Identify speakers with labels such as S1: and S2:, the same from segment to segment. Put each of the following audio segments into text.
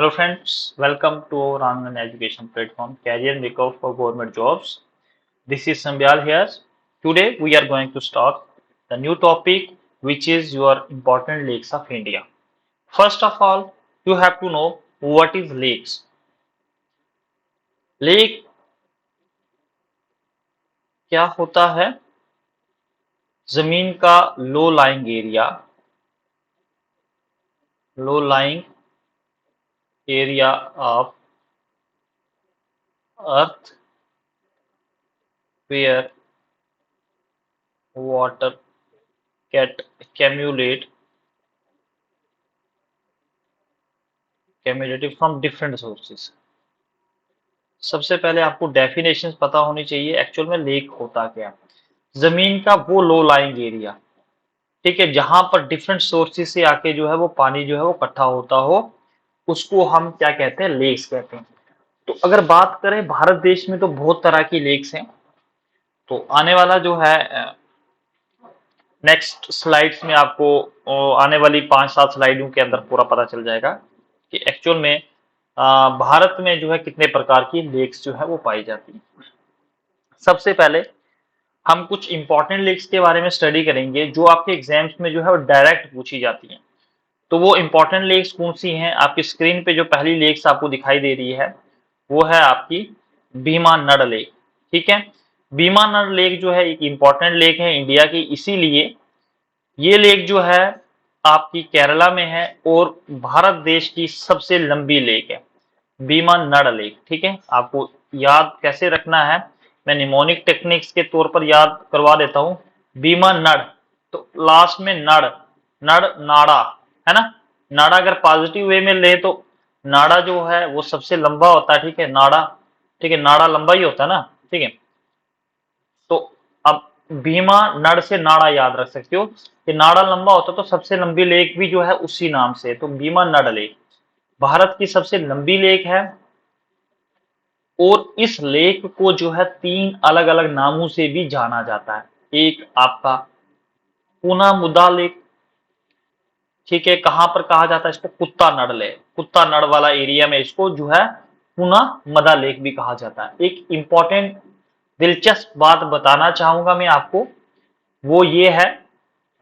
S1: Hello friends, welcome to our online education platform Career Breakout for Government Jobs. This is Sambyal here. Today we are going to start the new topic which is your important lakes of India. First of all, you have to know what is lakes. Lake क्या होता है? जमीन का low lying area of earth where water get accumulated from different sources. सबसे पहले आपको definition पता होनी चाहिए एक्चुअल में लेक होता क्या है। जमीन का वो लो लाइंग एरिया, ठीक है, जहां पर डिफरेंट सोर्सेज से आके जो है वो पानी जो है वो इकट्ठा होता हो, उसको हम क्या कहते हैं, लेक्स कहते हैं। तो अगर बात करें भारत देश में तो बहुत तरह की लेक्स हैं। तो आने वाला जो है नेक्स्ट स्लाइड्स में आपको आने वाली 5-7 स्लाइडों के अंदर पूरा पता चल जाएगा कि एक्चुअल में भारत में जो है कितने प्रकार की लेक्स जो है वो पाई जाती है। सबसे पहले हम कुछ इंपॉर्टेंट लेक्स के बारे में स्टडी करेंगे जो आपके एग्जाम्स में जो है वो डायरेक्ट पूछी जाती हैं। तो वो इंपॉर्टेंट लेक्स कौन सी हैं? आपकी स्क्रीन पे जो पहली लेक्स आपको दिखाई दे रही है वो है आपकी भीमानड लेक। ठीक है, भीमानड लेक जो है एक इंपॉर्टेंट लेक है इंडिया की, इसीलिए ये लेक जो है आपकी केरला में है और भारत देश की सबसे लंबी लेक है भीमानड लेक। ठीक है, आपको याद कैसे रखना है, मैं निमोनिक टेक्निक्स के तौर पर याद करवा देता हूं। भीमानड, तो लास्ट में नड़, नड़ नाड़ा है ना। नाड़ा अगर पॉजिटिव वे में ले तो नाड़ा जो है वो सबसे लंबा होता है। ठीक है, नाड़ा, ठीक है, नाड़ा लंबा ही होता है ना। ठीक है, तो अब भीमा नड़ से नाड़ा याद रख सकते हो कि नाड़ा लंबा होता तो सबसे लंबी लेक भी जो है उसी नाम से, तो भीमा नड़ लेक भारत की सबसे लंबी लेक है। और इस लेक को जो है 3 अलग अलग नामों से भी जाना जाता है। एक आपका पूना मुदा लेक, ठीक है, कहां पर कहा जाता है इसको, कुत्ता नड़ लेक, कुत्ता नड़ वाला एरिया में इसको जो है पूना मदा लेक भी कहा जाता है। एक इंपॉर्टेंट दिलचस्प बात बताना चाहूंगा मैं आपको, वो ये है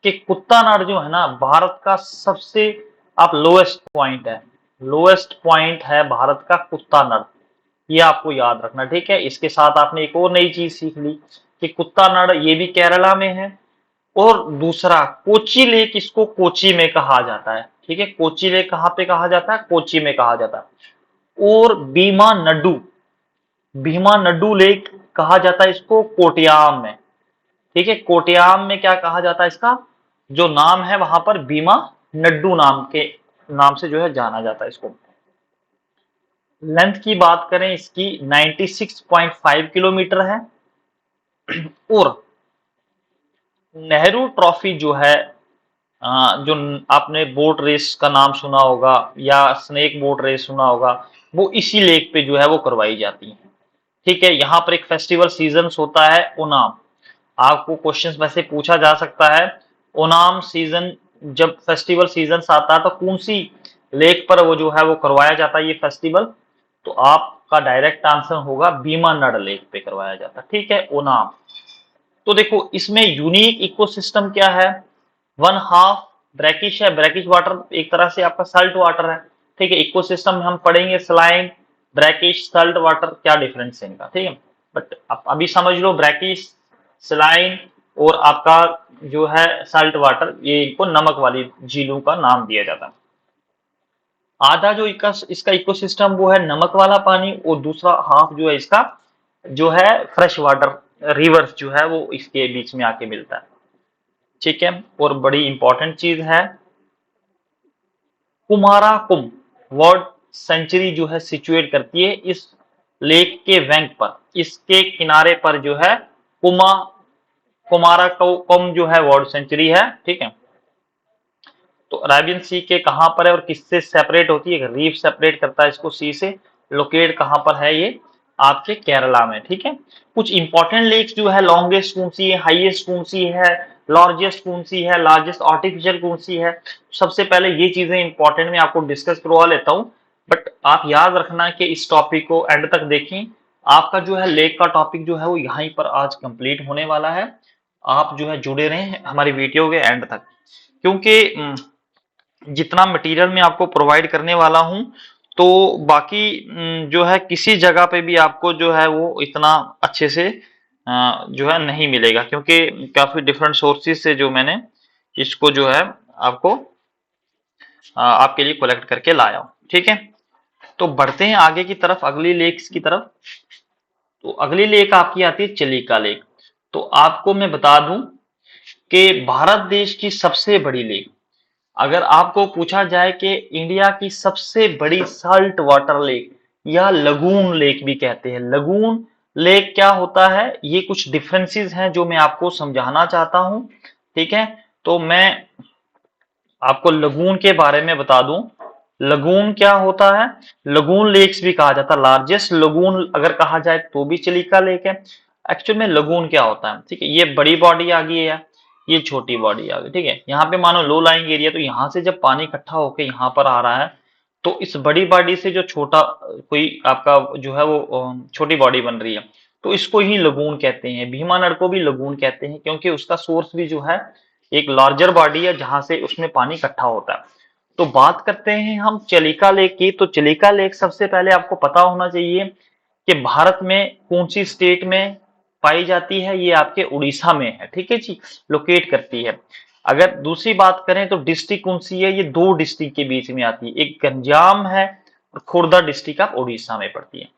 S1: कि कुत्ता नड़ जो है ना भारत का सबसे आप लोएस्ट पॉइंट है, लोएस्ट पॉइंट है भारत का कुत्ता नड़, ये आपको याद रखना। ठीक है, इसके साथ आपने एक और नई चीज सीख ली कि कुत्ता नड़ ये भी केरला में है। और दूसरा कोची लेक, इसको कोची में कहा जाता है। ठीक है, कोची लेक कहां पे कहा जाता है, कोची में कहा जाता है। और भीमा नड्डू लेक कहा जाता है इसको कोटयाम में। ठीक है, कोटयाम में क्या कहा जाता है, इसका जो नाम है वहां पर भीमा नड्डू नाम के नाम से जो है जाना जाता है इसको। लेंथ की बात करें इसकी 96.5 किलोमीटर है। और नेहरू ट्रॉफी जो है, जो आपने बोट रेस का नाम सुना होगा या स्नेक बोट रेस सुना होगा, वो इसी लेक पे जो है वो करवाई जाती है। ठीक है, यहाँ पर एक फेस्टिवल सीजन होता है ओनाम, आपको क्वेश्चंस में से पूछा जा सकता है ओनाम सीजन, जब फेस्टिवल सीजन आता है तो कौन सी लेक पर वो जो है वो करवाया जाता है ये फेस्टिवल, तो आपका डायरेक्ट आंसर होगा भीमानड लेक पे करवाया जाता है। ठीक है, ओनाम। तो देखो इसमें यूनिक इकोसिस्टम क्या है, वन हाफ ब्रैकिश है, ब्रैकिश वाटर एक तरह से आपका सल्ट वाटर है। ठीक है, इकोसिस्टम में हम पढ़ेंगे स्लाइम, ब्रैकिश, सल्ट वाटर, क्या डिफरेंस है इनका। ठीक है, बट आप अभी समझ लो ब्रैकिश, स्लाइम और आपका जो है सल्ट वाटर, ये इनको नमक वाली झीलों का नाम दिया जाता है। आधा जो इसका इकोसिस्टम वो है नमक वाला पानी, और दूसरा हाफ जो है इसका जो है फ्रेश वाटर रिवर्स जो है वो इसके बीच में आके मिलता है। ठीक है, और बड़ी इंपॉर्टेंट चीज है कुमारा कुम वर्ल्ड सेंचुरी जो है सिचुएट करती है इस लेक के बैंक पर, इसके किनारे पर जो है कुमा कुमारा कुम जो है वर्ल्ड सेंचुरी है। ठीक है, तो अरेबियन सी के कहां पर है और किससे सेपरेट होती है, रीफ सेपरेट करता है इसको सी से। लोकेट कहां पर है ये, आपके केरला में। ठीक है, कुछ इंपॉर्टेंट लेक्स जो है, लॉन्गेस्ट कौन सी है, हाईएस्ट कौन सी है, लार्जेस्ट कौन सी है, लार्जेस्ट आर्टिफिशियल कौन सी है। सबसे पहले ये चीजें इंपॉर्टेंट में आपको डिस्कस करवा लेता हूं। बट आप याद रखना कि इस टॉपिक को एंड तक देखें। आपका जो है लेक का टॉपिक जो है वो यहीं पर आज कंप्लीट होने वाला है। आप जो है जुड़े रहें हमारी वीडियो के एंड तक, क्योंकि जितना मटेरियल मैं आपको प्रोवाइड करने वाला हूं, तो बाकी जो है किसी जगह पे भी आपको जो है वो इतना अच्छे से जो है नहीं मिलेगा, क्योंकि काफी डिफरेंट सोर्सेज से जो मैंने इसको जो है आपको आपके लिए कलेक्ट करके लाया हूं। ठीक है, तो बढ़ते हैं आगे की तरफ, अगली लेक्स की तरफ। तो अगली लेक आपकी आती है चिलिका लेक। तो आपको मैं बता दूं कि भारत देश की सबसे बड़ी लेक, अगर आपको पूछा जाए कि इंडिया की सबसे बड़ी साल्ट वाटर लेक या लगून लेक भी कहते हैं, लगून लेक क्या होता है, ये कुछ डिफरेंसेस हैं जो मैं आपको समझाना चाहता हूं। ठीक है, तो मैं आपको लगून के बारे में बता दूं। लगून क्या होता है, लगून लेक्स भी कहा जाता है, लार्जेस्ट लगून अगर कहा जाए तो भी चिलिका लेक है। एक्चुअल में लगून क्या होता है, ठीक है, ये बड़ी बॉडी आ गई है, ये छोटी बॉडी आ गई। ठीक है, यहाँ पे मानो लो लाइंग एरिया, तो यहाँ से जब पानी इकट्ठा होकर यहाँ पर आ रहा है, तो इस बड़ी बॉडी से जो छोटा कोई आपका जो है वो छोटी बॉडी बन रही है, तो इसको ही लगून कहते हैं। भीमानद को भी लगून कहते हैं, क्योंकि उसका सोर्स भी जो है एक लार्जर बॉडी है जहां से उसमें पानी इकट्ठा होता है। तो बात करते हैं हम चिलिका लेक की। तो चिलिका लेक सबसे पहले आपको पता होना चाहिए कि भारत में कौन सी स्टेट में पाई जाती है, ये आपके उड़ीसा में है। ठीक है जी, लोकेट करती है। अगर दूसरी बात करें तो डिस्ट्रिक्ट कौन सी है, ये दो डिस्ट्रिक्ट के बीच में आती है, एक गंजाम है और खुर्दा डिस्ट्रिक्ट ऑफ उड़ीसा में पड़ती है।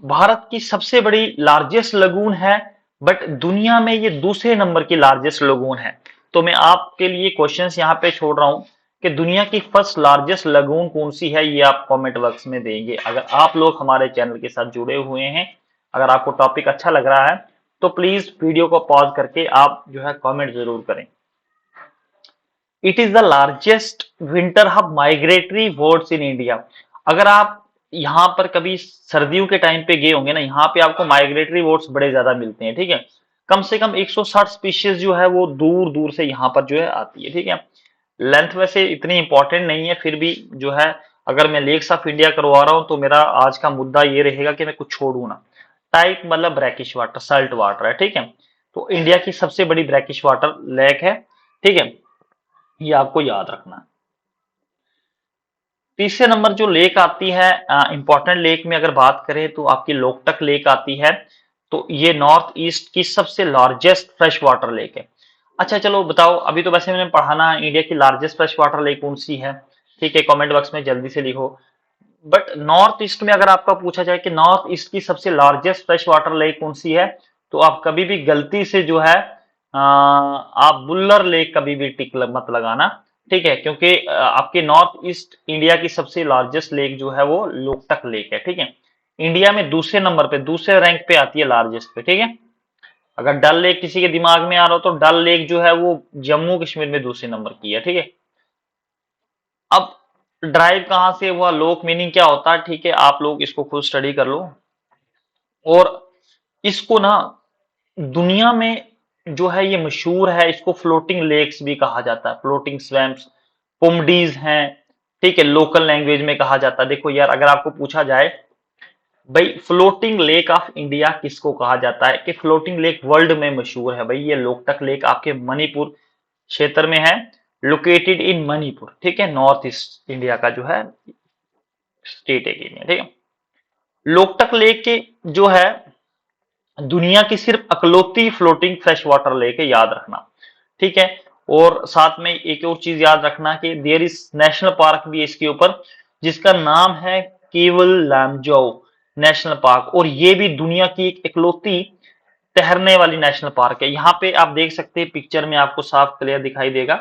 S1: भारत की सबसे बड़ी लार्जेस्ट लगून है, बट दुनिया में ये दूसरे नंबर की लार्जेस्ट लगून है। तो मैं आपके लिए क्वेश्चंस यहाँ पे छोड़ रहा हूं कि दुनिया की फर्स्ट लार्जेस्ट लगून कौन सी है, ये आप कमेंट बॉक्स में देंगे। अगर आप लोग हमारे चैनल के साथ जुड़े हुए हैं, अगर आपको टॉपिक अच्छा लग रहा है, तो प्लीज वीडियो को पॉज करके आप जो है कमेंट जरूर करें। It is the largest winter hub migratory birds in India. अगर आप यहाँ पर कभी सर्दियों के टाइम पे गए होंगे ना, यहाँ पे आपको माइग्रेटरी बर्ड्स बड़े ज्यादा मिलते हैं। ठीक है, कम से कम 160 स्पीशीज जो है वो दूर दूर से यहाँ पर जो है आती है। ठीक है, लेंथ वैसे इतनी इंपॉर्टेंट नहीं है, फिर भी जो है अगर मैं लेक्स ऑफ इंडिया करवा रहा हूँ तो मेरा आज का मुद्दा ये रहेगा कि मैं कुछ छोड़ू ना। टाइप मतलब ब्रैकिश वाटर, सल्ट वाटर है। ठीक है, तो इंडिया की सबसे बड़ी ब्रैकिश वाटर लेक है। ठीक है, ये आपको याद रखना है। तीसरे नंबर जो लेक आती है इंपॉर्टेंट लेक में अगर बात करें तो आपकी लोकटक लेक आती है। तो ये नॉर्थ ईस्ट की सबसे लार्जेस्ट फ्रेश वाटर लेक है। अच्छा चलो बताओ, अभी तो वैसे मैंने पढ़ाना है इंडिया की लार्जेस्ट फ्रेश वाटर लेक कौन सी है। ठीक है, कमेंट बॉक्स में जल्दी से लिखो। बट नॉर्थ ईस्ट में अगर आपका पूछा जाए कि नॉर्थ ईस्ट की सबसे लार्जेस्ट फ्रेश वाटर लेक कौन सी है, तो आप कभी भी गलती से जो है आप बुल्लर लेक कभी भी टिक मत लगाना। ठीक है, क्योंकि आपके नॉर्थ ईस्ट इंडिया की सबसे लार्जेस्ट लेक जो है वो लोकटक लेक है। ठीक है, इंडिया में दूसरे नंबर पे, दूसरे रैंक पे आती है लार्जेस्ट पे। ठीक है, अगर डल लेक किसी के दिमाग में आ रहा हो तो डल लेक जो है वो जम्मू कश्मीर में दूसरे नंबर की है। ठीक है, अब ड्राइव कहां से हुआ, लोक मीनिंग क्या होता है, ठीक है, आप लोग इसको खुद स्टडी कर लो। और इसको ना दुनिया में जो है ये मशहूर है, इसको फ्लोटिंग लेक्स भी कहा जाता है, फ्लोटिंग स्वैम्प्स, पुमडीज हैं। ठीक है, लोकल लैंग्वेज में कहा जाता है। देखो यार, अगर आपको पूछा जाए भाई फ्लोटिंग लेक ऑफ इंडिया किसको कहा जाता है, कि फ्लोटिंग लेक वर्ल्ड में मशहूर है, भाई ये लोकटक लेक आपके मणिपुर क्षेत्र में है, लोकेटेड इन मणिपुर। ठीक है, नॉर्थ ईस्ट इंडिया का जो है स्टेट है केन्या। ठीक है, लोकटक लेक के जो है दुनिया की सिर्फ अकलौती फ्लोटिंग फ्रेश वाटर लेक है, याद रखना। ठीक है, और साथ में एक और चीज याद रखना कि देयर इज नेशनल पार्क भी है इसके ऊपर, जिसका नाम है केवल लामजो नेशनल पार्क, और ये भी दुनिया की एक इकलौती तैरने वाली नेशनल पार्क है। यहाँ पे आप देख सकते हैं पिक्चर में, आपको साफ क्लियर दिखाई देगा।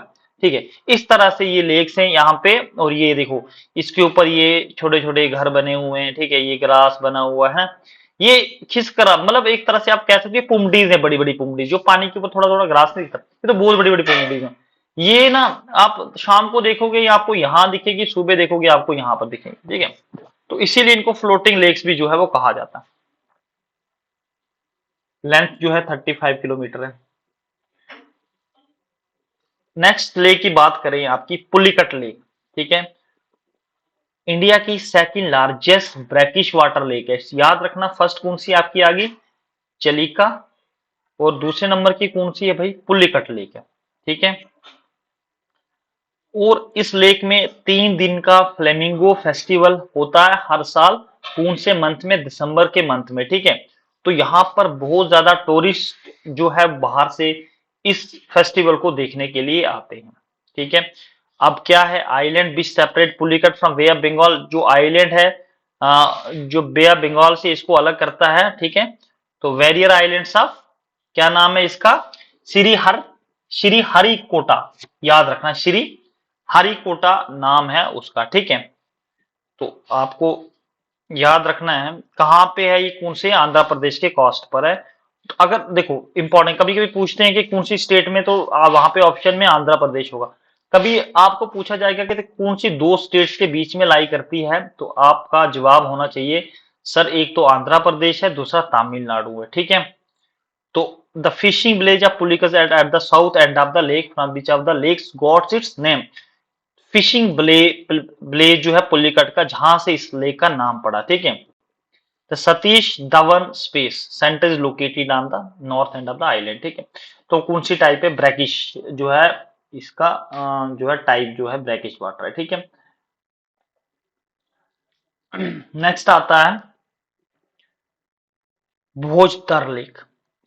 S1: ठीक है, इस तरह से ये लेक्स हैं यहाँ पे, और ये देखो इसके ऊपर ये छोटे छोटे घर बने हुए हैं। ठीक है, ये ग्रास बना हुआ है, ये खिसकरा, मतलब एक तरह से आप कह सकते हैं पुमडीज है, बड़ी बड़ी पुमडीज, जो पानी के ऊपर थोड़ा थोड़ा ग्रास नहीं दिखता, ये तो बहुत बड़ी बड़ी पुमडीज है। ये ना आप शाम को देखोगे ये आपको यहाँ दिखेगी, सुबह देखोगे आपको यहाँ पर दिखेगी। ठीक है, तो इसीलिए इनको फ्लोटिंग लेक्स भी जो है वो कहा जाता है। लेंथ जो है 35 किलोमीटर है। नेक्स्ट लेक की बात करें आपकी पुलिकट लेक। ठीक है, इंडिया की second largest brackish water lake है। याद रखना, फर्स्ट कौन सी आपकी आ गई, चिलिका, और दूसरे नंबर की कौन सी है भाई, पुलिकट लेक है। ठीक है, और इस लेक में 3 दिन का फ्लेमिंगो फेस्टिवल होता है हर साल, कौन से मंथ में, दिसंबर के मंथ में। ठीक है, तो यहाँ पर बहुत ज्यादा टूरिस्ट जो है बाहर से इस फेस्टिवल को देखने के लिए आते हैं। ठीक है, अब क्या है, island which separate Pulicat from bay of Bengal, जो आइलैंड है जो बे ऑफ बंगाल से इसको अलग करता है। ठीक है, तो वेरियर आइलैंड्स ऑफ, क्या नाम है इसका, श्री हरिकोटा, याद रखना, श्री हरिकोटा नाम है उसका। ठीक है, तो आपको याद रखना है कहां पे है ये, कौन से, आंध्र प्रदेश के कोस्ट पर है। तो अगर देखो इंपॉर्टेंट, कभी कभी पूछते हैं कि कौन सी स्टेट में, तो वहां पे ऑप्शन में आंध्र प्रदेश होगा। कभी आपको पूछा जाएगा कि कौन सी 2 स्टेट्स के बीच में लाई करती है, तो आपका जवाब होना चाहिए सर, एक तो आंध्र प्रदेश है, दूसरा तमिलनाडु है। ठीक है, तो the fishing village of Pulicat at the south end of the lake from which of the lakes gots its name, fishing village जो है पुलिकट का, जहां से इस लेक का नाम पड़ा। ठीक है, the Satish Dhawan space centre is located on the north and of the island. ठीक है, तो कौन सी टाइप है, ब्रैकिश जो है इसका जो है टाइप जो है ब्रैकिश वाटर है। ठीक है, नेक्स्ट आता है भोजतर लेक।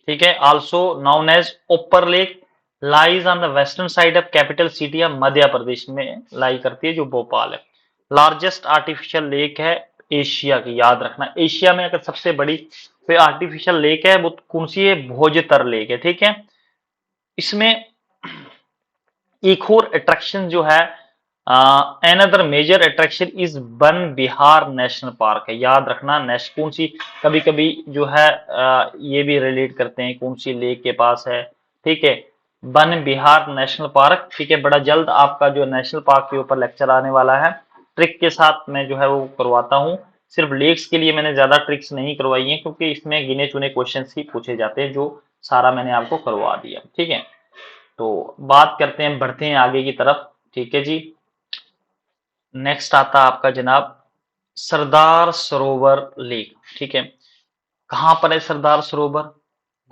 S1: ठीक है, also known as upper lake, lies on the western side of capital city of Madhya Pradesh में लाई करती है, जो भोपाल है। लार्जेस्ट आर्टिफिशियल लेक है एशिया की, याद रखना, एशिया में अगर सबसे बड़ी कोई आर्टिफिशियल लेक है वो कौन सी है, भोजतर लेक है। ठीक है, इसमें एक और अट्रैक्शन जो है, another major attraction is Van Vihar national park है। याद रखना, नेशनल कौन सी, कभी कभी जो है ये भी रिलेट करते हैं कौन सी लेक के पास है। ठीक है, वन बिहार नेशनल पार्क। ठीक है, बड़ा जल्द आपका जो नेशनल पार्क के ऊपर लेक्चर आने वाला है, ट्रिक के साथ मैं जो है वो करवाता हूँ। सिर्फ लेक्स के लिए मैंने ज्यादा ट्रिक्स नहीं करवाई है, क्योंकि इसमें गिने चुने क्वेश्चन ही पूछे जाते हैं, जो सारा मैंने आपको करवा दिया। ठीक है, तो बात करते हैं, बढ़ते हैं आगे की तरफ। ठीक है जी, नेक्स्ट आता है आपका जनाब सरदार सरोवर लेक। ठीक है, कहां पर है सरदार सरोवर,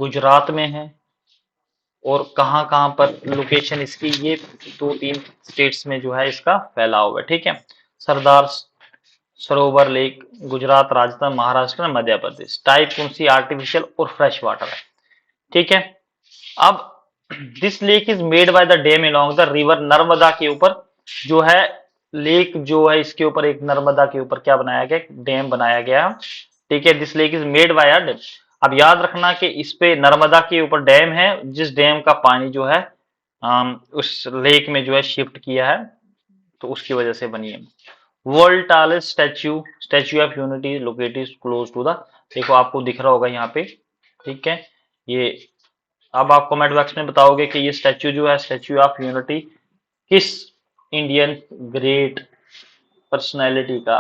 S1: गुजरात में है, और कहां कहां पर लोकेशन इसकी, ये 2-3 स्टेट्स में जो है इसका फैलाव है। ठीक है, सरदार सरोवर लेक गुजरात, राजस्थान, महाराष्ट्र, मध्य प्रदेश। टाइप कौन सी, आर्टिफिशियल और फ्रेश वाटर है। ठीक है, अब this lake is made by the dam along the river Narmada के ऊपर, जो है लेक जो है इसके ऊपर एक नर्मदा के ऊपर क्या बनाया गया, डैम बनाया गया। ठीक है, this lake is made by a dam. अब याद रखना कि इस पे नर्मदा के ऊपर डैम है, जिस डैम का पानी जो है उस लेक में जो है शिफ्ट किया है, तो उसकी वजह से बनी है। World tallest statue, statue of unity located close to the, देखो आपको दिख रहा होगा यहाँ पे। ठीक है, ये अब आप कमेंट बॉक्स में बताओगे कि ये स्टैच्यू जो है, स्टैच्यू ऑफ यूनिटी, किस इंडियन ग्रेट पर्सनैलिटी का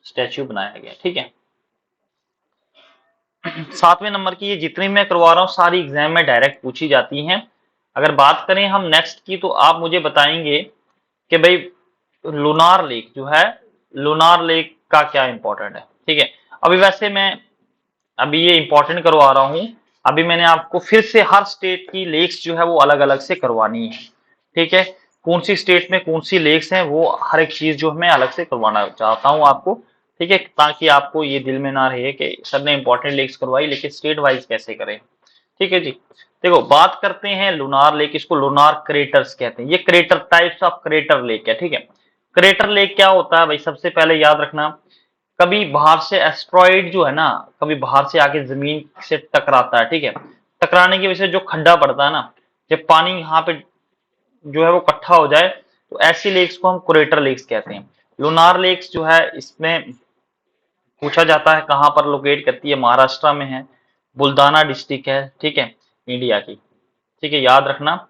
S1: स्टैच्यू बनाया गया। ठीक है, 7वें नंबर की, ये जितनी मैं करवा रहा हूँ सारी एग्जाम में डायरेक्ट पूछी जाती हैं। अगर बात करें हम नेक्स्ट की, तो आप मुझे बताएंगे कि भाई लुनार लेक जो है, लुनार लेक का क्या इंपॉर्टेंट है। ठीक है, अभी वैसे मैं अभी ये इंपॉर्टेंट करवा रहा हूँ, अभी मैंने आपको फिर से हर स्टेट की लेक्स जो है वो अलग अलग से करवानी है। ठीक है, कौन सी स्टेट में कौन सी लेक्स हैं, वो हर एक चीज जो मैं अलग से करवाना चाहता हूँ आपको। ठीक है, ताकि आपको ये दिल में ना रहे कि सर ने इंपॉर्टेंट लेक्स करवाई लेकिन स्टेट वाइज कैसे करें। ठीक है जी, देखो बात करते हैं लुनार लेक, इसको लुनार क्रेटर्स कहते हैं, ये crater, types of crater lake है। ठीक है, क्रेटर लेक क्या होता है भाई, सबसे पहले याद रखना, कभी बाहर से एस्ट्रॉइड जो है ना, कभी बाहर से आके जमीन से टकराता है। ठीक है, टकराने की वजह से जो खड्डा पड़ता है ना, जब पानी यहाँ पे जो है वो इकट्ठा हो जाए, तो ऐसी लेक्स को हम क्रेटर लेक्स कहते हैं। लुनार लेक्स जो है इसमें पूछा जाता है कहां पर लोकेट करती है, महाराष्ट्र में है, बुल्दाना डिस्ट्रिक्ट है। ठीक है, इंडिया की। ठीक है, याद रखना,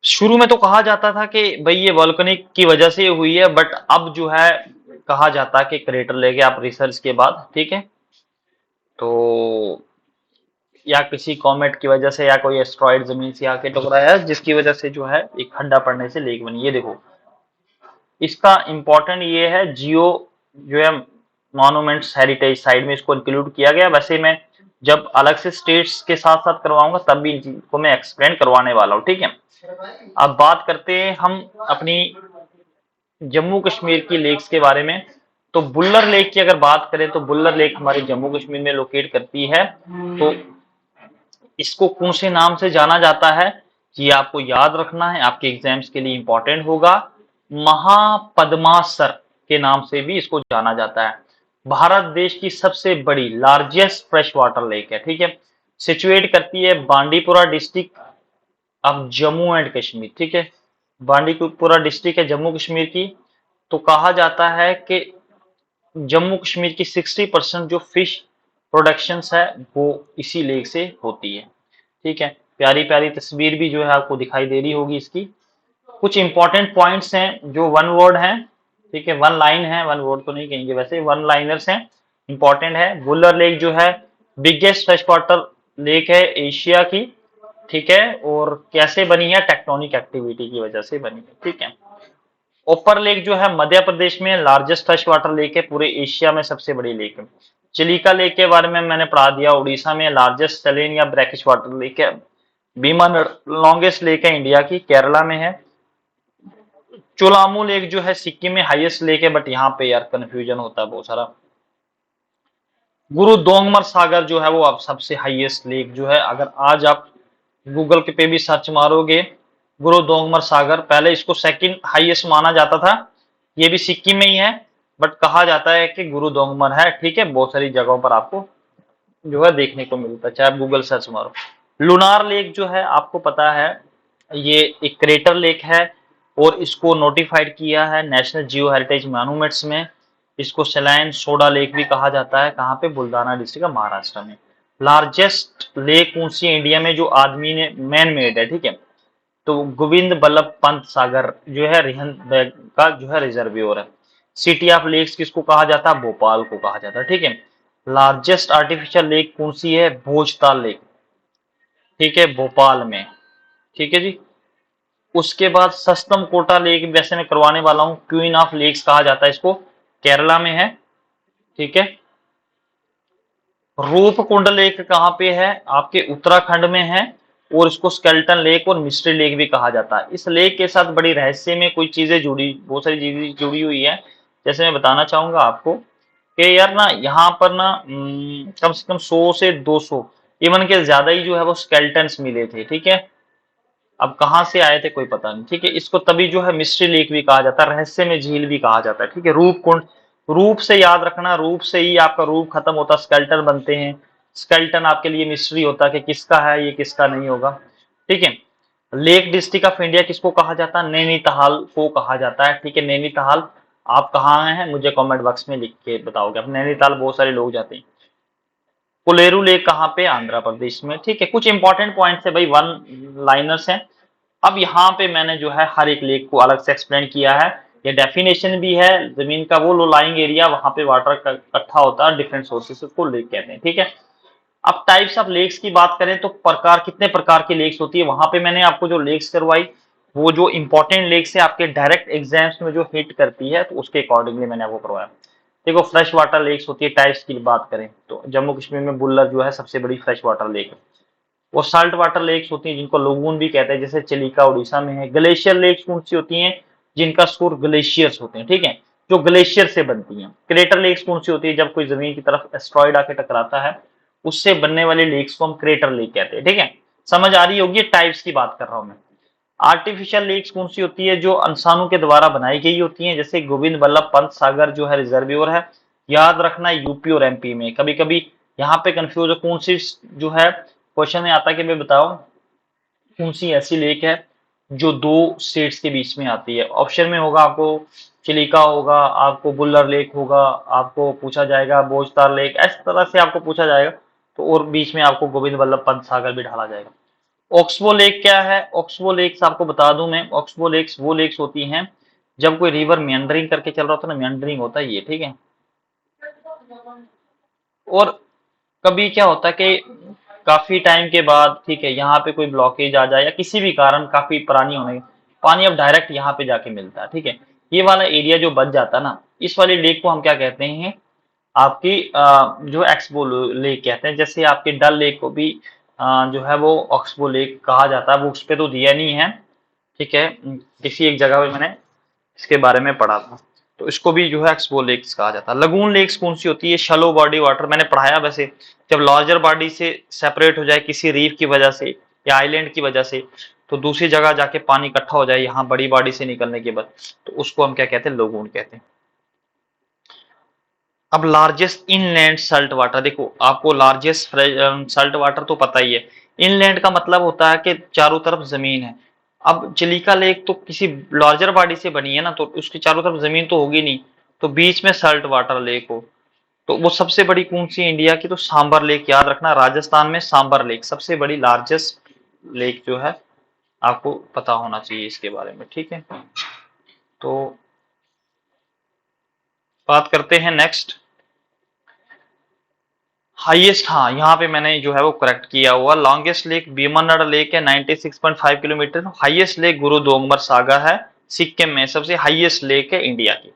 S1: शुरू में तो कहा जाता था कि भाई ये वोल्केनिक की वजह से हुई है, बट अब जो है कहा जाता है कि क्रेटर लेके आप रिसर्च के बाद। ठीक है, तो या किसी कॉमेट की वजह से या कोई एस्ट्रॉइड जमीन से आके टकराया है, जिसकी वजह से जो है एक खड्डा पड़ने से लेक बनी। ये देखो इसका इम्पोर्टेंट ये है, जियो जो है मॉन्यूमेंट्स हेरिटेज साइड में इसको इंक्लूड किया गया। वैसे मैं जब अलग से स्टेट्स के साथ साथ करवाऊंगा तब भी इन चीज को मैं एक्सप्लेन करवाने वाला हूँ, ठीक है। अब बात करते हैं हम अपनी जम्मू कश्मीर की लेक्स के बारे में। तो बुल्लर लेक की अगर बात करें तो बुल्लर लेक हमारे जम्मू कश्मीर में लोकेट करती है। तो इसको कौन से नाम से जाना जाता है, ये आपको याद रखना है, आपके एग्जाम्स के लिए इंपॉर्टेंट होगा। महापद्मासर के नाम से भी इसको जाना जाता है। भारत देश की सबसे बड़ी लार्जेस्ट फ्रेश वाटर लेक है, ठीक है। सिचुएट करती है Bandipora district of Jammu and Kashmir, ठीक है। बांडीपुरा डिस्ट्रिक्ट है जम्मू कश्मीर की। तो कहा जाता है कि जम्मू कश्मीर की 60% जो फिश प्रोडक्शन है वो इसी लेक से होती है, ठीक है। प्यारी प्यारी तस्वीर भी जो है आपको दिखाई दे रही होगी इसकी। कुछ इंपॉर्टेंट पॉइंट्स हैं जो वन वर्ड हैं, ठीक है, वन लाइन है, वन वर्ड तो नहीं कहेंगे, वैसे वन लाइनर्स हैं, इंपॉर्टेंट है। बुल्लर लेक जो है बिगेस्ट फ्रेश वाटर लेक है एशिया की, ठीक है। और कैसे बनी है, टेक्टोनिक एक्टिविटी की वजह से बनी है, ठीक है। ओपर लेक जो है मध्य प्रदेश में लार्जेस्ट फ्रेश वाटर लेक है, पूरे एशिया में सबसे बड़ी लेक है। चिलिका लेक के बारे में मैंने पढ़ा दिया, उड़ीसा में लार्जेस्ट सेलेन या ब्रैकिश वाटर लेक है। भीमा लॉन्गेस्ट लेक है इंडिया की, केरला में है। चोलामू लेक जो है सिक्किम में हाईएस्ट लेक है, बट यहाँ पे यार कंफ्यूजन होता है बहुत सारा। गुरु दोंगमर सागर जो है वो अब सबसे हाईएस्ट लेक जो है, अगर आज आप गूगल के पे भी सर्च मारोगे गुरु दोंगमर सागर, पहले इसको सेकंड हाईएस्ट माना जाता था, ये भी सिक्किम में ही है, बट कहा जाता है कि गुरु दोंगमर है, ठीक है। बहुत सारी जगहों पर आपको जो है देखने को मिलता है, चाहे आप गूगल सर्च मारो। लुनार लेक जो है आपको पता है ये एक क्रेटर लेक है, और इसको नोटिफाइड किया है नेशनल जियो हेरिटेज मॉन्यूमेंट्स में। इसको सेलाइन सोडा लेक भी कहा जाता है, कहाँ पे, बुल्दाना डिस्ट्रिक्ट है महाराष्ट्र में। लार्जेस्ट लेक कौन सी है इंडिया में जो आदमी ने मैन मेड है, ठीक है। तो गोविंद बल्लभ पंत सागर जो है रिहंद बैग का जो है रिजर्वियर है। सिटी ऑफ लेक्स किसको कहा जाता है, भोपाल को कहा जाता है, ठीक है। लार्जेस्ट आर्टिफिशियल लेक कौन सी है, भोजताल लेक, ठीक है, भोपाल में, ठीक है जी। उसके बाद सस्तम कोटा लेक वैसे मैं करवाने वाला हूँ, क्वीन ऑफ लेक्स कहा जाता है इसको, केरला में है, ठीक है। रूपकुंड लेक कहाँ पे है, आपके उत्तराखंड में है, और इसको स्केल्टन लेक और मिस्ट्री लेक भी कहा जाता है। इस लेक के साथ बड़ी रहस्य में कोई चीजें जुड़ी, बहुत सारी चीजें जुड़ी हुई है। जैसे मैं बताना चाहूंगा आपको कि यार ना यहाँ पर ना कम से कम 100 से 200 इवन के ज्यादा ही जो है वो स्केल्टन्स मिले थे, ठीक है। अब कहाँ से आए थे कोई पता नहीं, ठीक है। इसको तभी जो है मिस्ट्री लेक भी कहा जाता है, रहस्य में झील भी कहा जाता है, ठीक है। रूप कुंड, रूप से याद रखना, रूप से ही आपका रूप खत्म होता, स्केल्टन बनते हैं। स्केल्टन आपके लिए मिस्ट्री होता है कि किसका है ये, किसका नहीं होगा, ठीक है। लेक डिस्ट्रिक्ट ऑफ इंडिया किसको कहा जाता है, नैनीताल को कहा जाता है, ठीक है। नैनीताल आप कहाँ हैं मुझे कमेंट बॉक्स में लिख के बताओगे। अब नैनीताल बहुत सारे लोग जाते हैं। कोलेरू लेक कहाँ पे, आंध्र प्रदेश में, ठीक है। कुछ इंपॉर्टेंट पॉइंट्स है भाई, वन लाइनर्स हैं। अब यहाँ पे मैंने जो है हर एक लेक को अलग से एक्सप्लेन किया है, ये डेफिनेशन भी है। जमीन का वो लो लाइंग एरिया वहां पे वाटर का इकट्ठा होता है, डिफरेंट सोर्सेस को लेक कहते हैं, ठीक है। अब टाइप्स ऑफ लेक्स की बात करें तो प्रकार, कितने प्रकार की लेक्स होती है, वहां पे मैंने आपको जो लेक्स करवाई वो जो इंपॉर्टेंट लेक्स है आपके डायरेक्ट एग्जाम्स में जो हिट करती है, तो उसके अकॉर्डिंगली मैंने आपको करवाया। देखो फ्रेश वाटर लेक्स होती है, टाइप्स की बात करें तो जम्मू कश्मीर में बुल्लर जो है सबसे बड़ी फ्रेश वाटर लेक है। वो साल्ट वाटर लेक्स होती हैं जिनको लोगून भी कहते हैं, जैसे चिलिका उड़ीसा में है। ग्लेशियर लेक्स कौन सी होती हैं, जिनका सोर्स ग्लेशियर्स होते हैं, ठीक है, जो ग्लेशियर से बनती हैं। क्रेटर लेक्स कौन सी होती है, जब कोई जमीन की तरफ एस्ट्रॉइड आके टकराता है उससे बनने वाले लेक्स को हम क्रेटर लेक कहते हैं, ठीक है। समझ आ रही होगी, टाइप्स की बात कर रहा हूं मैं। आर्टिफिशियल लेक्स कौन सी होती है, जो इंसानों के द्वारा बनाई गई होती हैं, जैसे गोविंद बल्लभ पंत सागर जो है रिजर्वियर है। याद रखना यूपी और एमपी में, कभी कभी यहाँ पे कंफ्यूज है कौन सी जो है क्वेश्चन में आता है कि मैं बताओ कौन सी ऐसी लेक है जो दो स्टेट्स के बीच में आती है। ऑप्शन में होगा आपको चिलिका होगा, आपको बुल्लर लेक होगा, आपको पूछा जाएगा बोजतार लेक, इस तरह से आपको पूछा जाएगा। तो और बीच में आपको गोविंद बल्लभ पंत सागर भी ढाला जाएगा। ऑक्सबो लेक क्या है, ऑक्सबो लेक्स आपको बता दूं मैं, ऑक्सबो लेक्स वो लेक्स होती हैं जब कोई रिवर मेंडरिंग करके चल रहा होता है ना, मेंडरिंग होता है ये, ठीक है। और कभी क्या होता है कि काफी टाइम के बाद, ठीक है, यहाँ पे कोई ब्लॉकेज आ जाए या किसी भी कारण काफी पुरानी होने, पानी अब डायरेक्ट यहाँ पे जाके मिलता है, ठीक है। ये वाला एरिया जो बच जाता ना, इस वाली लेक को हम क्या कहते हैं, आपकी जो एक्सबो लेक कहते हैं। जैसे आपके डल लेक को भी जो है वो ऑक्सबो लेक कहा जाता है, वो उस पे तो दिया नहीं है, ठीक है। किसी एक जगह पे मैंने इसके बारे में पढ़ा था, तो इसको भी जो है एक्सबो लेक्स कहा जाता है। लगून लेक्स कौन सी होती है, शैलो बॉडी वाटर, मैंने पढ़ाया वैसे, जब लार्जर बॉडी से सेपरेट हो जाए किसी रीफ की वजह से या आइलैंड की वजह से, तो दूसरी जगह जाके पानी इकट्ठा हो जाए यहाँ बड़ी बॉडी से निकलने के बाद, तो उसको हम क्या कहते हैं, लगून कहते हैं। अब लार्जेस्ट इनलैंड सल्ट वाटर, देखो आपको लार्जेस्ट सल्ट वाटर तो पता ही है। इनलैंड का मतलब होता है कि चारों तरफ जमीन है। अब चिलिका लेक तो किसी लार्जर बॉडी से बनी है ना, तो उसके चारों तरफ जमीन तो होगी नहीं, तो बीच में सल्ट वाटर लेक हो, तो वो सबसे बड़ी कौन सी इंडिया की, तो सांबर लेक, याद रखना राजस्थान में सांबर लेक सबसे बड़ी लार्जेस्ट लेक जो है, आपको पता होना चाहिए इसके बारे में, ठीक है। तो बात करते हैं नेक्स्ट, हाईएस्ट, हाँ यहाँ पे मैंने जो है वो करेक्ट किया हुआ, लॉन्गेस्ट लेक भीमनड लेक है 96.5 किलोमीटर। हाईएस्ट लेक गुरु दोंगमर सागर है, सिक्किम में सबसे हाईएस्ट लेक है इंडिया की।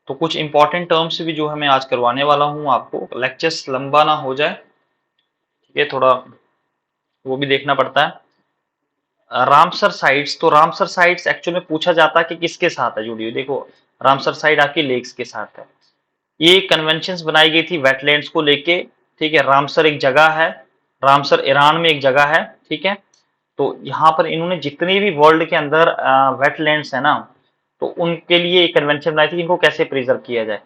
S1: तो कुछ इंपॉर्टेंट टर्म्स भी जो है मैं आज करवाने वाला हूँ आपको, लेक्चर्स लंबा ना हो जाए, ये थोड़ा वो भी देखना पड़ता है। रामसर साइट्स, तो रामसर साइट्स एक्चुअल में पूछा जाता है कि किसके साथ है जुड़ी हुई, देखो रामसर साइट आपकी लेक्स के साथ है। ये कन्वेंशंस बनाई गई थी वेटलैंड्स को लेके, ठीक है। रामसर एक जगह है, रामसर ईरान में एक जगह है, ठीक है। तो यहाँ पर इन्होंने जितने भी वर्ल्ड के अंदर वेटलैंड्स है ना, तो उनके लिए एक कन्वेंशन बनाई थी, इनको कैसे प्रिजर्व किया जाए,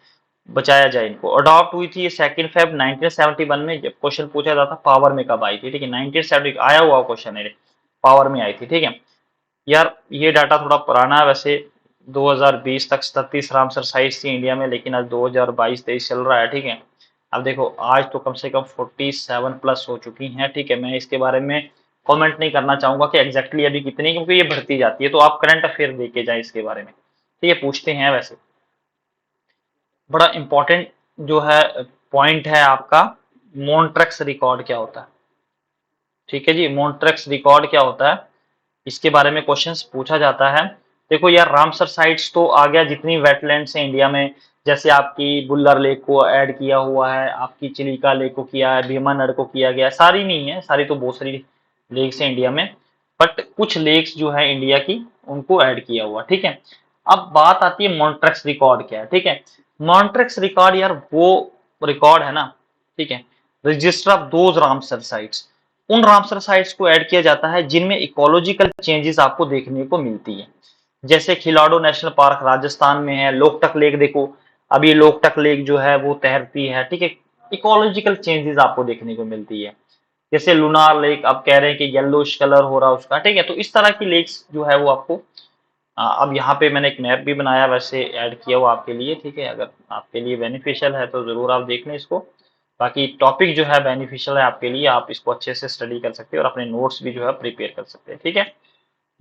S1: बचाया जाए। इनको अडॉप्ट हुई थी ये 2 फेब 1971 में, जब क्वेश्चन पूछा जाता पावर में कब आई थी, ठीक है। 1970 आया हुआ क्वेश्चन है, पावर में आई थी, ठीक है। यार ये डाटा थोड़ा पुराना है वैसे, 2020 तक 37 रामसर साइट्स थी इंडिया में, लेकिन आज 2022-23 चल रहा है, ठीक है। अब देखो आज तो कम से कम 47 प्लस हो चुकी हैं, ठीक है। मैं इसके बारे में कमेंट नहीं करना चाहूंगा कि एग्जैक्टली अभी कितनी, क्योंकि ये बढ़ती जाती है, तो आप करंट अफेयर देके जाए इसके बारे में, ठीक है। पूछते हैं वैसे, बड़ा इंपॉर्टेंट जो है पॉइंट है आपका, मॉन्ट्रेक्स रिकॉर्ड क्या होता है, ठीक है जी। मॉन्ट्रेक्स रिकॉर्ड क्या होता है, इसके बारे में क्वेश्चंस पूछा जाता है। देखो यार रामसर साइट्स तो आ गया, जितनी वेटलैंड्स हैं इंडिया में, जैसे आपकी बुल्लर लेक को ऐड किया हुआ है, आपकी चिलिका लेक को किया है, भीमानड को किया गया, सारी नहीं है, सारी तो बहुत सारी लेक्स हैं इंडिया में, बट कुछ लेक्स जो है इंडिया की उनको ऐड किया हुआ, ठीक है। अब बात आती है मॉन्ट्रेक्स रिकॉर्ड क्या है, ठीक है। मॉन्ट्रेक्स रिकॉर्ड यार वो रिकॉर्ड है ना, ठीक है, register of those Ramsar sites, उन रामसर साइट्स को ऐड किया जाता है जिनमें इकोलॉजिकल चेंजेस आपको देखने को मिलती है। जैसे खिलाड़ो नेशनल पार्क राजस्थान में है, लोकटक लेक देखो, अब ये लोकटक लेक जो है वो तैरती है, ठीक है। इकोलॉजिकल चेंजेस आपको देखने को मिलती है। जैसे लुनार लेक आप कह रहे हैं कि येलोइश कलर हो रहा है उसका, ठीक है। तो इस तरह की लेक्स जो है वो आपको अब यहाँ पे मैंने एक मैप भी बनाया, वैसे ऐड किया हुआ आपके लिए, ठीक है। अगर आपके लिए बेनिफिशियल है तो जरूर आप देख लें इसको। बाकी टॉपिक जो है बेनिफिशियल है आपके लिए, आप इसको अच्छे से स्टडी कर सकते हैं और अपने नोट्स भी जो है प्रिपेयर कर सकते हैं, ठीक है।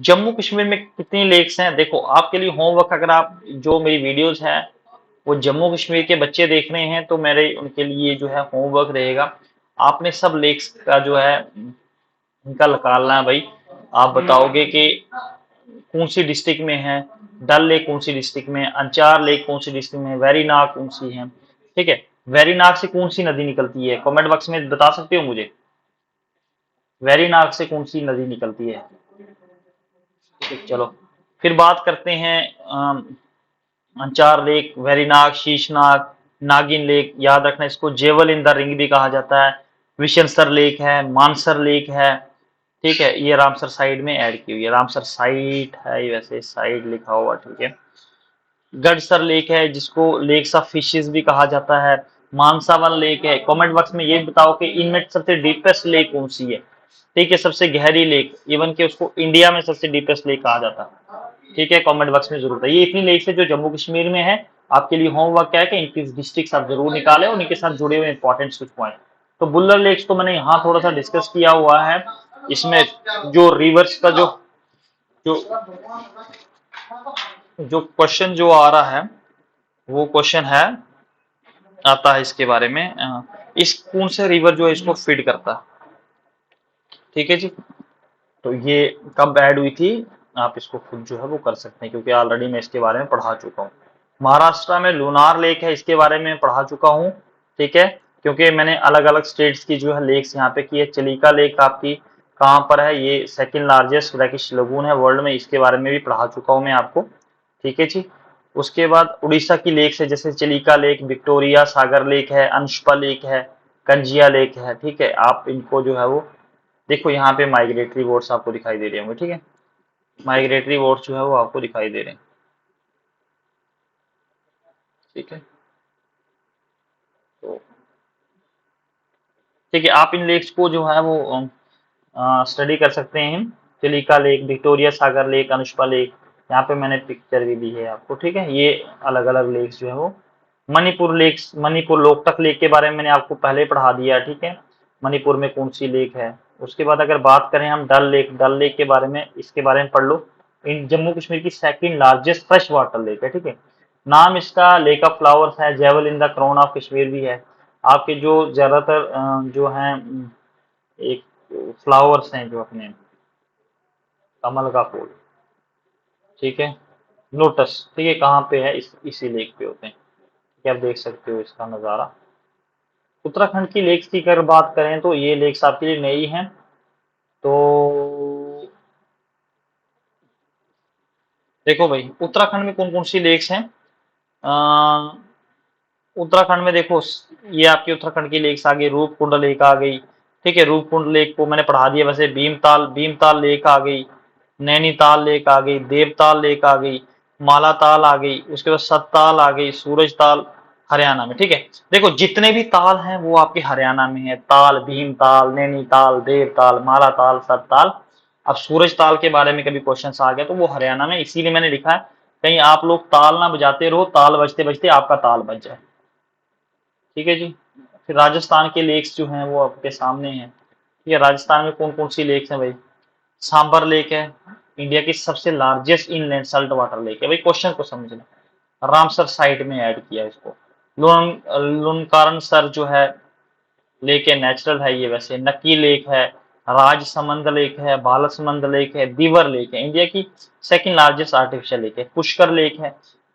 S1: जम्मू कश्मीर में कितनी लेक्स हैं, देखो आपके लिए होमवर्क, अगर आप जो मेरी वीडियोस है वो जम्मू कश्मीर के बच्चे देख रहे हैं, तो मेरे उनके लिए जो है होमवर्क रहेगा, आपने सब लेक्स का जो है इनका निकालना है भाई। आप बताओगे कि कौन सी डिस्ट्रिक्ट में है, डल लेक कौन सी डिस्ट्रिक्ट में, अंचार लेक कौन सी डिस्ट्रिक्ट में, वेरीनाग कौन सी है, ठीक है। वेरीनाग से कौन सी नदी निकलती है, कमेंट बॉक्स में बता सकते हो मुझे, वेरीनाग से कौन सी नदी निकलती है, ठीक है। चलो फिर बात करते हैं अंचार लेक, वेरीनाग, शीशनाग, नागिन लेक, याद रखना इसको जेवल इन द रिंग भी कहा जाता है। विशनसर लेक है, मानसर लेक है, ठीक है। ये रामसर साइड में ऐड की हुई है, रामसर साइट है ये, वैसे साइड लिखा हुआ, ठीक है। गडसर लेक है जिसको लेक्स ऑफ फिशेस भी कहा जाता है, मानसावन लेक है। कमेंट बॉक्स में ये बताओ कि इनमें सबसे डीपेस्ट लेक कौन सी है, ठीक है, सबसे गहरी लेक, इवन कि उसको इंडिया में सबसे डीपेस्ट लेक कहा जाता है, ठीक है। कमेंट बॉक्स में जरूर है, ये इतनी लेक्स है जो जम्मू कश्मीर में है। आपके लिए होमवर्क क्या है कि इनकी डिस्ट्रिक्ट आप जरूर निकालें और इनके साथ जुड़े हुए इंपॉर्टेंट कुछ पॉइंट। तो बुल्लर लेक्स तो मैंने यहाँ थोड़ा सा डिस्कस किया हुआ है, इसमें जो रिवर्स का जो जो क्वेश्चन जो आ रहा है, वो क्वेश्चन है, आता है इसके बारे में, इस कौन से रिवर जो है इसको फीड करता है, ठीक है जी। तो ये कब ऐड हुई थी, आप इसको खुद जो है वो कर सकते हैं, क्योंकि ऑलरेडी मैं इसके बारे में पढ़ा चुका हूँ। महाराष्ट्र में लूनार लेक है, इसके बारे में पढ़ा चुका हूँ, ठीक है, क्योंकि मैंने अलग अलग स्टेट्स की जो है लेक्स यहाँ पे की है। चिलिका लेक आपकी कहाँ पर है, ये सेकंड लार्जेस्ट ब्रैकिश लगून है वर्ल्ड में, इसके बारे में भी पढ़ा चुका हूँ मैं आपको, ठीक है जी। उसके बाद उड़ीसा की लेक्स है, जैसे चिलिका लेक, विक्टोरिया सागर लेक है, अंशुपा लेक है, कंजिया लेक है, ठीक है। आप इनको जो है वो देखो, यहाँ पे माइग्रेटरी बोर्ड्स आपको दिखाई दे रहे होंगे, ठीक है, माइग्रेटरी बोर्ड्स जो है वो आपको दिखाई दे रहे हैं, ठीक है। तो ठीक है, आप इन लेक्स को जो है वो स्टडी कर सकते हैं। चिलिका लेक, विक्टोरिया सागर लेक, अनुष्पा लेक, यहाँ पे मैंने पिक्चर भी दी है आपको, ठीक है। ये अलग अलग लेक्स जो है वो मणिपुर लेक्स, मणिपुर लोकटक लेक के बारे में मैंने आपको पहले पढ़ा दिया है, ठीक है, मणिपुर में कौन सी लेक है। उसके बाद अगर बात करें हम डल लेक, डल लेक के बारे में, इसके बारे में पढ़ लो। इन जम्मू कश्मीर की second largest fresh water lake है, ठीक है। नाम इसका लेक ऑफ फ्लावर्स है, jewel in the crown of Kashmir भी है। आपके जो ज्यादातर जो हैं एक फ्लावर्स हैं जो अपने कमल का फूल, ठीक है, लोटस, ठीक है, कहाँ पे है, इसी लेक पे होते हैं, ठीक है। आप देख सकते हो इसका नज़ारा। उत्तराखंड की लेक्स की अगर बात करें तो ये लेक्स आपके लिए नई हैं। तो देखो भाई, उत्तराखंड में कौन कौन सी लेक्स हैं। अ, उत्तराखंड में देखो, ये आपकी उत्तराखंड की लेक्स आ गई, रूपकुंड लेक आ गई, ठीक है। रूपकुंड लेक को मैंने पढ़ा दिया वैसे। भीमताल, भीमताल लेक आ गई, नैनीताल लेक आ गई, देवताल लेक आ गई, मालाताल आ गई, उसके बाद सतताल आ गई, सूरजताल हरियाणा में, ठीक है। देखो, जितने भी ताल हैं वो आपके हरियाणा में है। ताल, भीमताल, नैनीताल, देवताल, मालाताल, सतताल। अब सूरजताल के बारे में कभी क्वेश्चन आ गया तो वो हरियाणा में, इसीलिए मैंने लिखा है कहीं आप लोग ताल ना बजाते रहो, ताल बजते बजते आपका ताल बज जाए, ठीक है जी। फिर राजस्थान के लेक्स जो हैं वो आपके सामने हैं, ठीक है। राजस्थान में कौन कौन सी लेक्स हैं भाई। सांबर लेक है, इंडिया की सबसे largest inland Salt water lake है भाई, क्वेश्चन को समझना। रामसर साइट में ऐड किया इसको। लुनकारण सर जो है लेक है, नेचुरल है ये वैसे। नक्की लेक है, राजसमंद लेक है, बालसमंद लेक है, दीवर लेक है, इंडिया की सेकंड लार्जेस्ट आर्टिफिशियल लेक है। पुष्कर लेक है।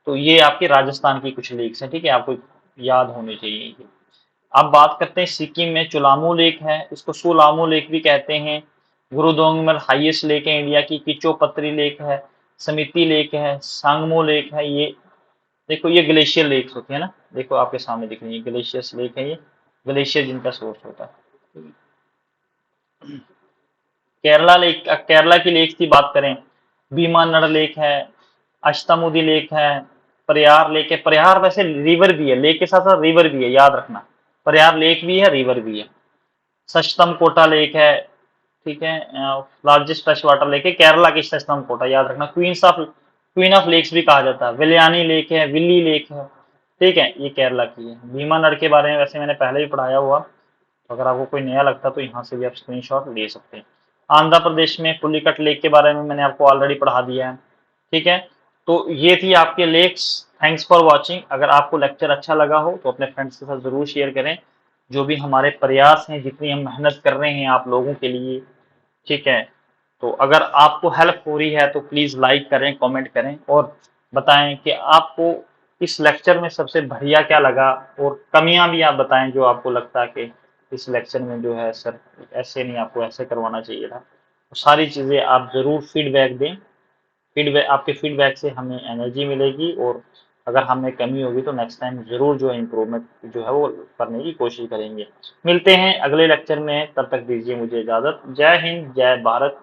S1: तो ये आपकी राजस्थान की कुछ लेक्स हैं, ठीक है, आपको याद होनी चाहिए ये। अब बात करते हैं सिक्किम में, चुलामू लेक है, इसको सोलामू लेक भी कहते हैं। गुरुदोंग में हाईएस्ट लेक है इंडिया की। किचो पत्री लेक है, समिति लेक है, सांगमो लेक है। ये देखो, ये ग्लेशियर लेक्स होती है ना, देखो आपके सामने दिख रही है, ग्लेशियर्स लेक है ये, ग्लेशियर जिनका सोर्स होता है। केरला लेक, केरला की लेक की बात करें, भीमानड़ लेक है, अष्टामुदी लेक है, प्रयार लेक है। प्रयार वैसे रिवर भी है, लेक के साथ साथ रिवर भी है, याद रखना। प्रयार लेक भी है, रिवर भी है। सष्टम कोटा लेक है, ठीक है, लार्जेस्ट फ्रेश वाटर लेक है केरला की सष्टम कोटा, याद रखना। क्वीन ऑफ लेक्स भी कहा जाता है। विलियानी लेक है, विल्ली लेक है, ठीक है, ये केरला की है। भीमानड़ के बारे में वैसे मैंने पहले भी पढ़ाया हुआ, तो अगर आपको कोई नया लगता तो यहाँ से भी आप स्क्रीनशॉट ले सकते हैं। आंध्र प्रदेश में पुलिकट लेक के बारे में मैंने आपको ऑलरेडी पढ़ा दिया है, ठीक है। तो ये थी आपके लेक्स। Thanks for watching. अगर आपको लेक्चर अच्छा लगा हो तो अपने फ्रेंड्स के साथ जरूर शेयर करें। जो भी हमारे प्रयास हैं, जितनी हम मेहनत कर रहे हैं आप लोगों के लिए, ठीक है, तो अगर आपको हेल्प हो रही है तो प्लीज लाइक करें, कमेंट करें और बताएं कि आपको इस लेक्चर में सबसे बढ़िया क्या लगा, और कमियां भी आप बताएं जो आपको लगता है कि इस लेक्चर में जो है सर ऐसे नहीं, आपको ऐसे करवाना चाहिए था। तो सारी चीज़ें आप ज़रूर फीडबैक दें। फीडबैक, आपके फीडबैक से हमें एनर्जी मिलेगी, और अगर हमें कमी होगी तो नेक्स्ट टाइम ज़रूर जो है इम्प्रूवमेंट जो है वो करने की कोशिश करेंगे। मिलते हैं अगले लेक्चर में, तब तक दीजिए मुझे इजाज़त। जय हिंद, जय भारत।